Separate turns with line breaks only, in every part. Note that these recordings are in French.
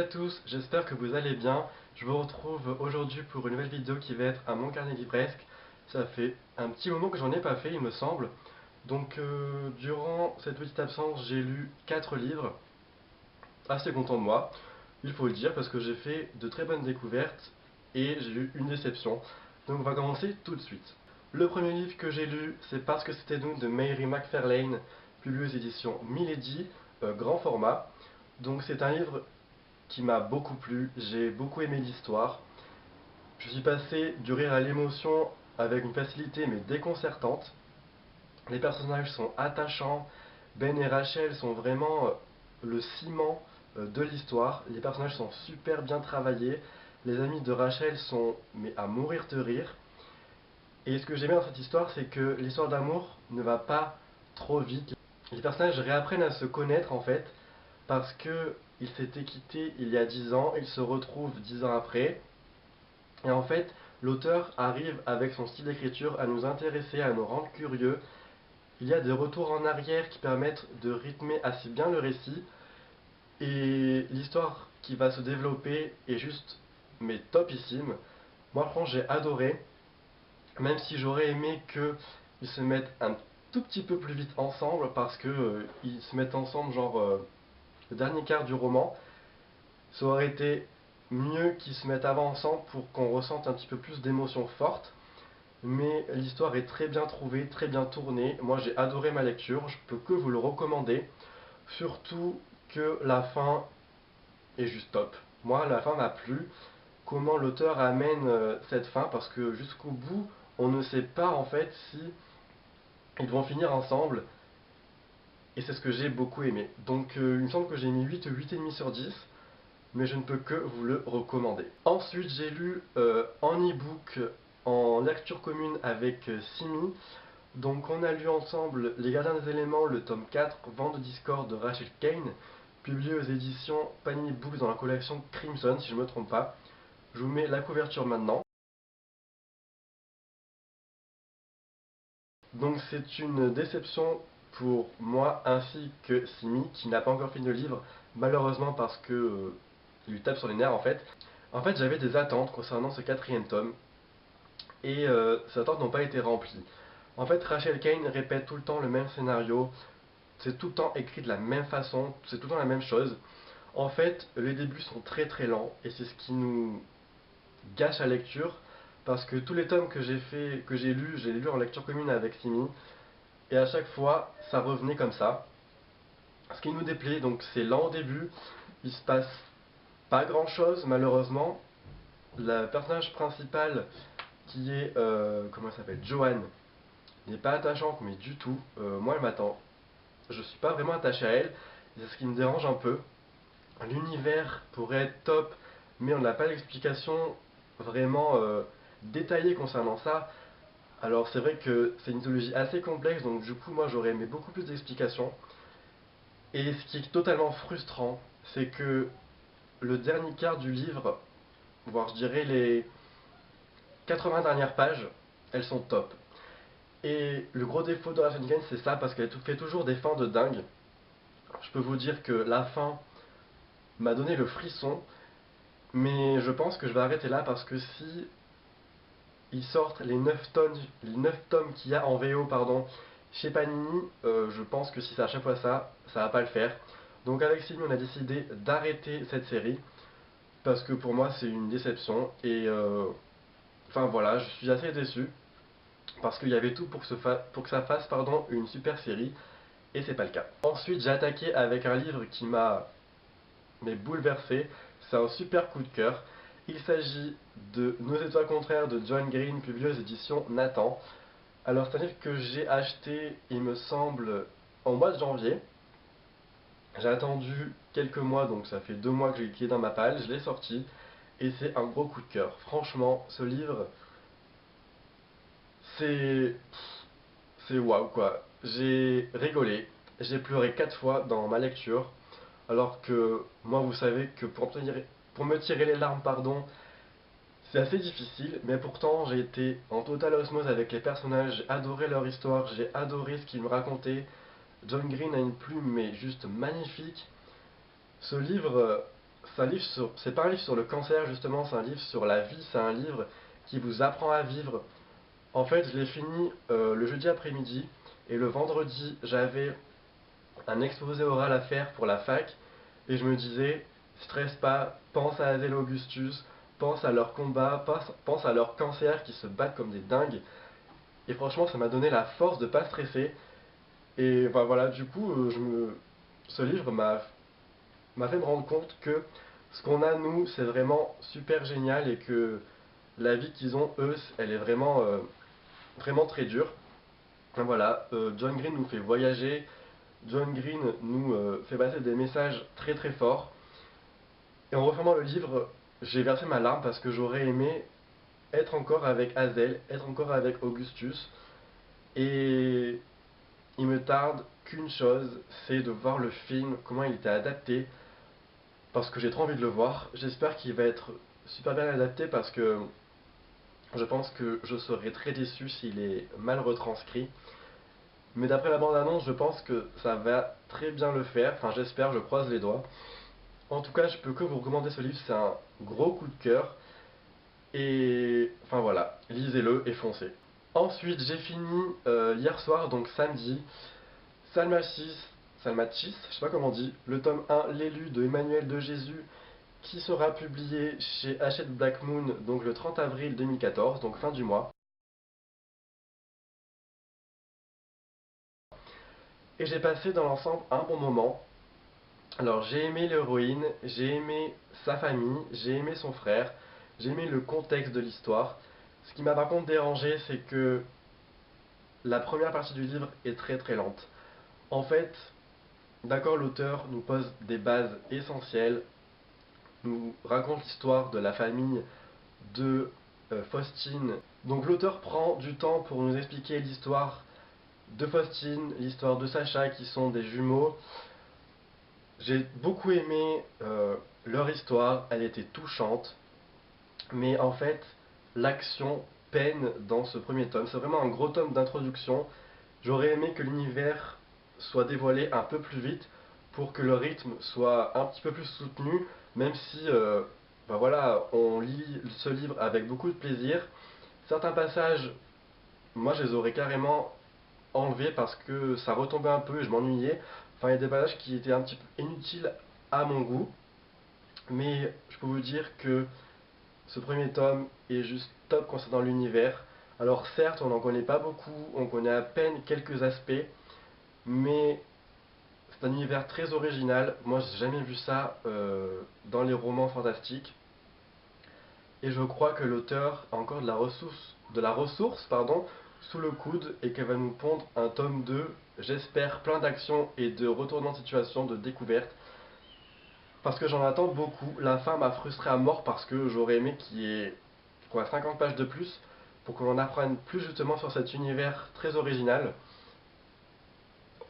tous, j'espère que vous allez bien. Je vous retrouve aujourd'hui pour une nouvelle vidéo qui va être à mon carnet livresque. Ça fait un petit moment que j'en ai pas fait, il me semble. Donc durant cette petite absence, j'ai lu 4 livres. Assez content de moi, il faut le dire, parce que j'ai fait de très bonnes découvertes et j'ai eu une déception. Donc on va commencer tout de suite. Le premier livre que j'ai lu, c'est Parce que c'était nous de Mary McFarlane, publié aux éditions Milady, grand format. Donc c'est un livre qui m'a beaucoup plu, j'ai beaucoup aimé l'histoire. Je suis passé du rire à l'émotion avec une facilité mais déconcertante. Les personnages sont attachants, Ben et Rachel sont vraiment le ciment de l'histoire. Les personnages sont super bien travaillés. Les amis de Rachel sont mais à mourir de rire. Et ce que j'aime bien dans cette histoire, c'est que l'histoire d'amour ne va pas trop vite. Les personnages réapprennent à se connaître en fait, parce que ils s'étaient quittés il y a 10 ans, ils se retrouvent 10 ans après, et en fait, l'auteur arrive avec son style d'écriture à nous intéresser, à nous rendre curieux. Il y a des retours en arrière qui permettent de rythmer assez bien le récit, et l'histoire qui va se développer est juste, mais topissime. Moi, franchement, j'ai adoré, même si j'aurais aimé qu'ils se mettent un tout petit peu plus vite ensemble, parce que ils se mettent ensemble genre le dernier quart du roman. Ça aurait été mieux qu'ils se mettent avant ensemble pour qu'on ressente un petit peu plus d'émotions fortes. Mais l'histoire est très bien trouvée, très bien tournée. Moi j'ai adoré ma lecture, je peux que vous le recommander. Surtout que la fin est juste top. Moi la fin m'a plu. Comment l'auteur amène cette fin, parce que jusqu'au bout, on ne sait pas en fait si ils vont finir ensemble. Et c'est ce que j'ai beaucoup aimé. Donc il me semble que j'ai mis 8 ou 8,5 sur 10. Mais je ne peux que vous le recommander. Ensuite, j'ai lu en e-book, en lecture commune avec Simi. Donc, on a lu ensemble Les Gardiens des éléments, le tome 4, Vent de Discord de Rachel Kane, publié aux éditions Panini Books dans la collection Crimson, si je ne me trompe pas. Je vous mets la couverture maintenant. Donc, c'est une déception pour moi ainsi que Simi, qui n'a pas encore fini le livre, malheureusement parce que il lui tape sur les nerfs en fait. En fait, j'avais des attentes concernant ce quatrième tome, et ces attentes n'ont pas été remplies. En fait, Rachel Kane répète tout le temps le même scénario, c'est tout le temps écrit de la même façon, c'est tout le temps la même chose. En fait, les débuts sont très très lents, et c'est ce qui nous gâche la lecture, parce que tous les tomes que j'ai lus, j'ai lus en lecture commune avec Simi, et à chaque fois, ça revenait comme ça. Ce qui nous déplaît, donc c'est lent au début, il se passe pas grand chose malheureusement. Le personnage principal qui est, comment elle s'appelle, Joanne, n'est pas attachante, mais du tout. Moi, elle m'attend. Je suis pas vraiment attaché à elle. C'est ce qui me dérange un peu. L'univers pourrait être top, mais on n'a pas l'explication vraiment détaillée concernant ça. Alors, c'est vrai que c'est une mythologie assez complexe, donc du coup, moi, j'aurais aimé beaucoup plus d'explications. Et ce qui est totalement frustrant, c'est que le dernier quart du livre, voire je dirais les 80 dernières pages, elles sont top. Et le gros défaut de Rachel Kane, c'est ça, parce qu'elle fait toujours des fins de dingue. Je peux vous dire que la fin m'a donné le frisson, mais je pense que je vais arrêter là, parce que si ils sortent les 9 tomes qu'il y a en VO, pardon, chez Panini, je pense que si c'est à chaque fois ça, ça va pas le faire. Donc avec Sylvie, on a décidé d'arrêter cette série, parce que pour moi c'est une déception, et enfin voilà, je suis assez déçu, parce qu'il y avait tout pour que ça fasse pardon, une super série, et c'est pas le cas. Ensuite, j'ai attaqué avec un livre qui m'a bouleversé. C'est un super coup de cœur. Il s'agit de Nos étoiles contraires de John Green, publié aux éditions Nathan. Alors, c'est un livre que j'ai acheté, il me semble, en mois de janvier. J'ai attendu quelques mois, donc ça fait 2 mois que j'ai cliqué dans ma palle, je l'ai sorti, et c'est un gros coup de cœur. Franchement, ce livre, c'est c'est waouh quoi. J'ai rigolé, j'ai pleuré 4 fois dans ma lecture, alors que moi vous savez que pour me tirer les larmes, pardon, c'est assez difficile, mais pourtant j'ai été en totale osmose avec les personnages, j'ai adoré leur histoire, j'ai adoré ce qu'ils me racontaient. John Green a une plume mais juste magnifique. Ce livre, c'est pas un livre sur le cancer justement, c'est un livre sur la vie, c'est un livre qui vous apprend à vivre. En fait, je l'ai fini le jeudi après-midi et le vendredi, j'avais un exposé oral à faire pour la fac et je me disais, stresse pas, pense à Adèle Augustus, pense à leur combat, pense à leur cancer qui se battent comme des dingues. Et franchement, ça m'a donné la force de pas stresser. Et bah, voilà, du coup, ce livre m'a fait me rendre compte que ce qu'on a nous, c'est vraiment super génial et que la vie qu'ils ont eux, elle est vraiment très dure. Voilà, John Green nous fait voyager, John Green nous fait passer des messages très très forts. Et en refermant le livre, j'ai versé ma larme parce que j'aurais aimé être encore avec Hazel, être encore avec Augustus. Et il me tarde qu'une chose, c'est de voir le film, comment il était adapté, parce que j'ai trop envie de le voir. J'espère qu'il va être super bien adapté parce que je pense que je serais très déçu s'il est mal retranscrit. Mais d'après la bande-annonce, je pense que ça va très bien le faire. Enfin, j'espère, je croise les doigts. En tout cas, je peux que vous recommander ce livre, c'est un gros coup de cœur. Et enfin voilà, lisez-le et foncez. Ensuite, j'ai fini hier soir, donc samedi, Salmacis, Salmacis, je sais pas comment on dit, le tome 1, L'élu de Emmanuel de Jésus, qui sera publié chez Hachette Black Moon, donc le 30 avril 2014, donc fin du mois. Et j'ai passé dans l'ensemble un bon moment. Alors j'ai aimé l'héroïne, j'ai aimé sa famille, j'ai aimé son frère, j'ai aimé le contexte de l'histoire. Ce qui m'a par contre dérangé, c'est que la première partie du livre est très très lente. En fait, d'accord, l'auteur nous pose des bases essentielles, nous raconte l'histoire de la famille de Faustine. Donc l'auteur prend du temps pour nous expliquer l'histoire de Faustine, l'histoire de Sacha, qui sont des jumeaux. J'ai beaucoup aimé leur histoire, elle était touchante, mais en fait, l'action peine dans ce premier tome. C'est vraiment un gros tome d'introduction. J'aurais aimé que l'univers soit dévoilé un peu plus vite pour que le rythme soit un petit peu plus soutenu, même si ben voilà, on lit ce livre avec beaucoup de plaisir. Certains passages, moi je les aurais carrément enlevés parce que ça retombait un peu et je m'ennuyais. Enfin, il y a des passages qui étaient un petit peu inutiles à mon goût, mais je peux vous dire que ce premier tome est juste top concernant l'univers. Alors certes, on n'en connaît pas beaucoup, on connaît à peine quelques aspects, mais c'est un univers très original. Moi, j'ai jamais vu ça dans les romans fantastiques. Et je crois que l'auteur a encore de la ressource, pardon, sous le coude et qu'elle va nous pondre un tome 2, j'espère, plein d'action et de retournements de situation, de découverte. Parce que j'en attends beaucoup. La fin m'a frustré à mort parce que j'aurais aimé qu'il y ait quoi, 50 pages de plus pour que l'on apprenne plus justement sur cet univers très original.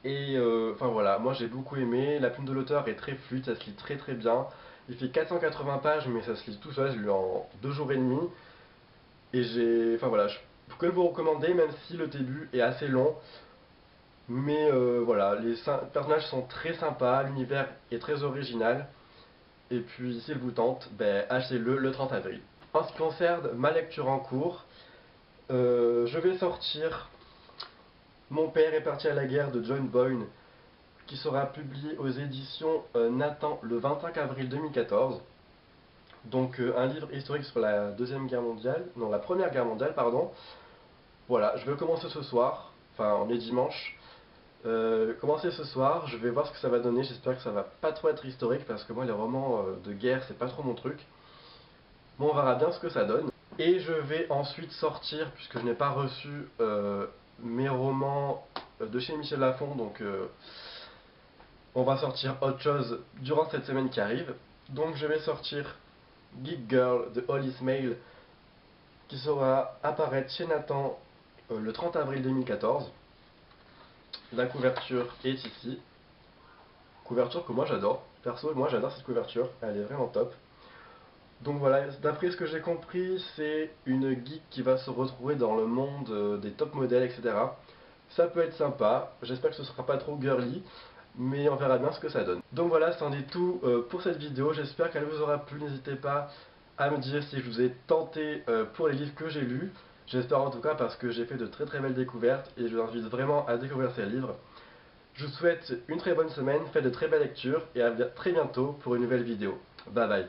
Et enfin voilà, moi j'ai beaucoup aimé. La plume de l'auteur est très fluide, ça se lit très très bien. Il fait 480 pages, mais ça se lit tout seul. Je l'ai lu en 2 jours et demi. Et enfin voilà, je peux que le vous recommander, même si le début est assez long. Mais voilà, les personnages sont très sympas, l'univers est très original. Et puis, s'il vous tente, ben, achetez-le le 30 avril. En ce qui concerne ma lecture en cours, je vais sortir Mon père est parti à la guerre de John Boyne, qui sera publié aux éditions Nathan le 25 avril 2014. Donc un livre historique sur la Deuxième Guerre mondiale, non la Première Guerre mondiale, pardon. Voilà, je vais le commencer ce soir, enfin on est dimanche. Commencer ce soir, je vais voir ce que ça va donner, j'espère que ça va pas trop être historique parce que moi les romans de guerre c'est pas trop mon truc. Bon, on verra bien ce que ça donne. Et je vais ensuite sortir, puisque je n'ai pas reçu mes romans de chez Michel Lafon, donc on va sortir autre chose durant cette semaine qui arrive. Donc je vais sortir Geek Girl de Holly Mail, qui sera apparaître chez Nathan le 30 avril 2014. La couverture est ici. Couverture que moi j'adore. Perso, moi j'adore cette couverture, elle est vraiment top. Donc voilà, d'après ce que j'ai compris, c'est une geek qui va se retrouver dans le monde des top modèles, etc. Ça peut être sympa, j'espère que ce sera pas trop girly. mais on verra bien ce que ça donne. Donc voilà, c'en est tout pour cette vidéo, j'espère qu'elle vous aura plu, n'hésitez pas à me dire si je vous ai tenté pour les livres que j'ai lus. J'espère en tout cas parce que j'ai fait de très très belles découvertes et je vous invite vraiment à découvrir ces livres. Je vous souhaite une très bonne semaine, faites de très belles lectures et à très bientôt pour une nouvelle vidéo. Bye bye.